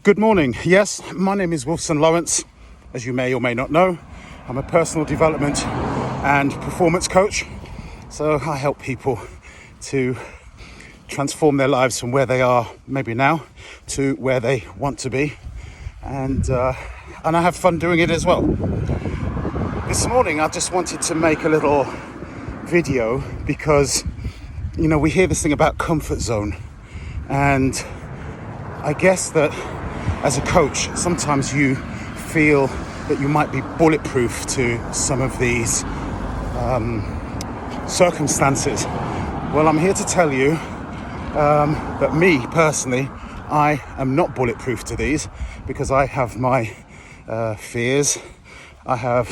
Good morning. Yes, my name is Wolfson Lawrence, as you may or may not know. I'm a personal development and performance coach. So I help people to transform their lives from where they are maybe now to where they want to be. And I have fun doing it as well. This morning I just wanted to make a little video because, we hear this thing about comfort zone. And I guess that as a coach, sometimes you feel that you might be bulletproof to some of these circumstances. Well, I'm here to tell you that me personally, I am not bulletproof to these because I have my fears. I have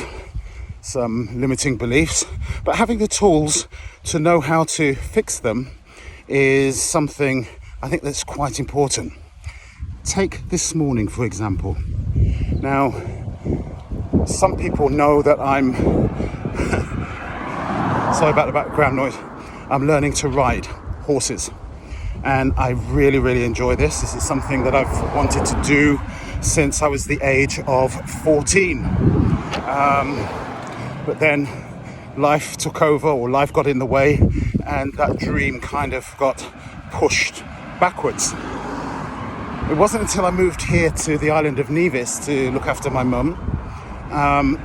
some limiting beliefs, but having the tools to know how to fix them is something I think that's quite important. Take this morning, for example. Now, some people know that I'm, sorry about the background noise, I'm learning to ride horses. And I really, really enjoy this. This is something that I've wanted to do since I was the age of 14. But then life took over, or life got in the way, and that dream kind of got pushed backwards. It wasn't until I moved here to the island of Nevis to look after my mum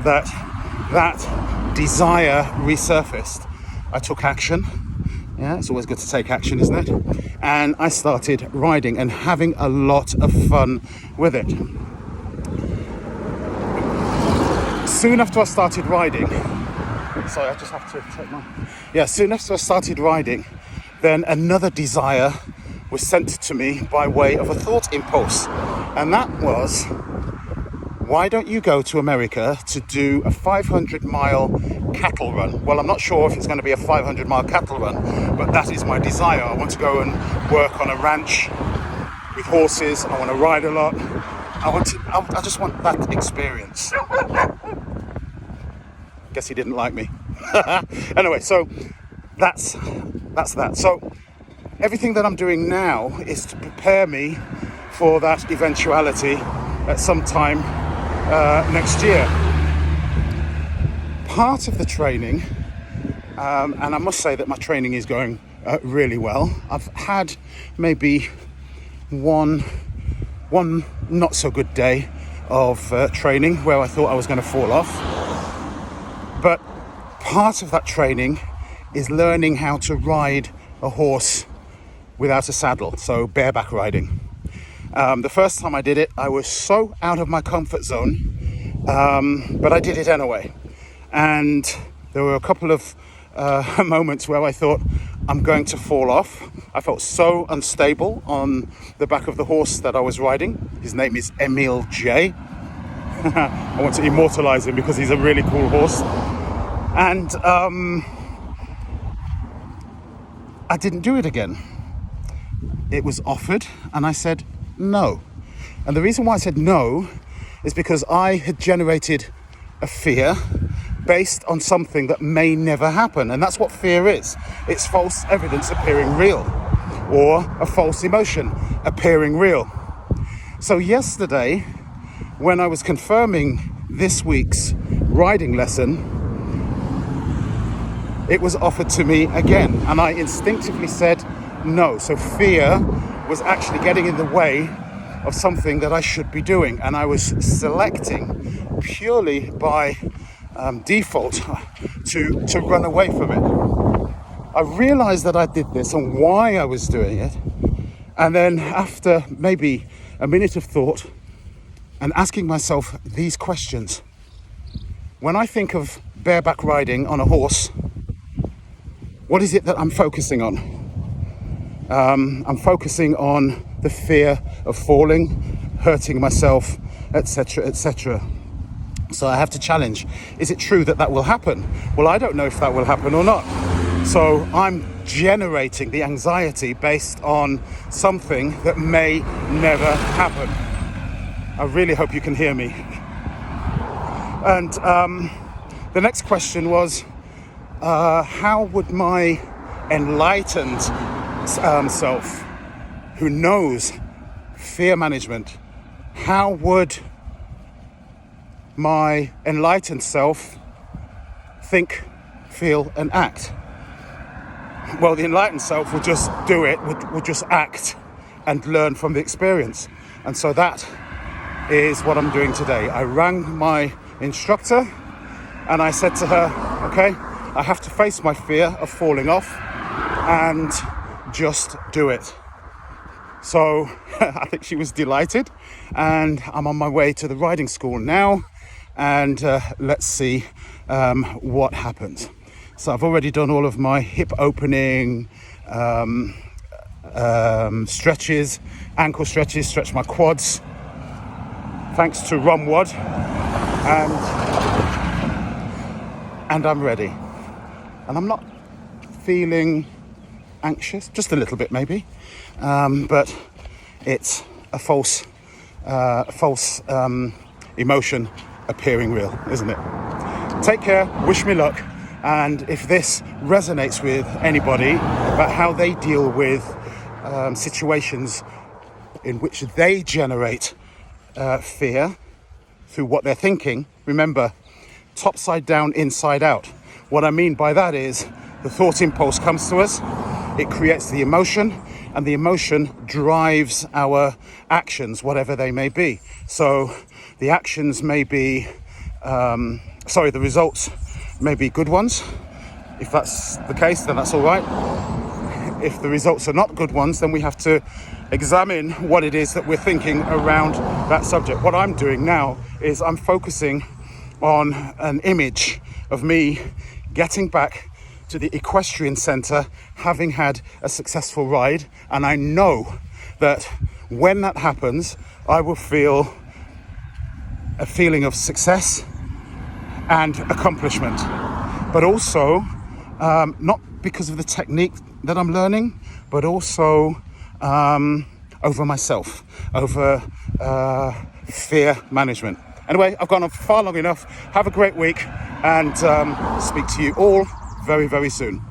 that desire resurfaced. I took action. Yeah, it's always good to take action, isn't it? And I started riding and having a lot of fun with it. Soon after I started riding, soon after I started riding, then another desire was sent to me by way of a thought impulse. And that was, why don't you go to America to do a 500-mile cattle run? Well, I'm not sure if it's going to be a 500-mile cattle run, but that is my desire. I want to go and work on a ranch with horses. I want to ride a lot. I just want that experience. Guess he didn't like me. Anyway, so that's that. So everything that I'm doing now is to prepare me for that eventuality at some time next year. Part of the training, and I must say that my training is going really well. I've had maybe one not so good day of training where I thought I was going to fall off. But part of that training is learning how to ride a horse without a saddle, so bareback riding. The first time I did it, I was so out of my comfort zone, but I did it anyway. And there were a couple of moments where I thought, I'm going to fall off. I felt so unstable on the back of the horse that I was riding. His name is Emil J. I want to immortalize him because he's a really cool horse. And I didn't do it again. It was offered and I said no. And the reason why I said no is because I had generated a fear based on something that may never happen. And that's what fear is. It's false evidence appearing real, or a false emotion appearing real. So yesterday, when I was confirming this week's riding lesson, it was offered to me again, and I instinctively said no. So fear was actually getting in the way of something that I should be doing, and I was selecting purely by default to run away from it. I realized that I did this and why I was doing it, and then after maybe a minute of thought and asking myself these questions: when I think of bareback riding on a horse, what is it that I'm focusing on? I'm focusing on the fear of falling, hurting myself, etc., etc. So I have to challenge, is it true that that will happen? Well, I don't know if that will happen or not. So I'm generating the anxiety based on something that may never happen. I really hope you can hear me. And the next question was, how would my enlightened self, who knows fear management, how would my enlightened self think, feel, and act? Well, the enlightened self would just do it, would just act and learn from the experience. And so that is what I'm doing today. I rang my instructor and I said to her, okay, I have to face my fear of falling off and just do it. So I think she was delighted, and I'm on my way to the riding school now, and let's see what happens. So I've already done all of my hip opening stretches, ankle stretches, stretch my quads, thanks to Romwad, and I'm ready. And I'm not feeling anxious, just a little bit maybe, but it's a false emotion appearing real, isn't it? Take care, wish me luck, and if this resonates with anybody about how they deal with situations in which they generate fear through what they're thinking, remember, top side down, inside out. What I mean by that is the thought impulse comes to us, it creates the emotion, and the emotion drives our actions, whatever they may be. So the actions may be, the results may be good ones. If that's the case, then that's all right. If the results are not good ones, then we have to examine what it is that we're thinking around that subject. What I'm doing now is I'm focusing on an image of me getting back to the equestrian centre, having had a successful ride, and I know that when that happens, I will feel a feeling of success and accomplishment, but also not because of the technique that I'm learning, but also over myself, over fear management. Anyway, I've gone on far long enough. Have a great week, and speak to you all very, very soon.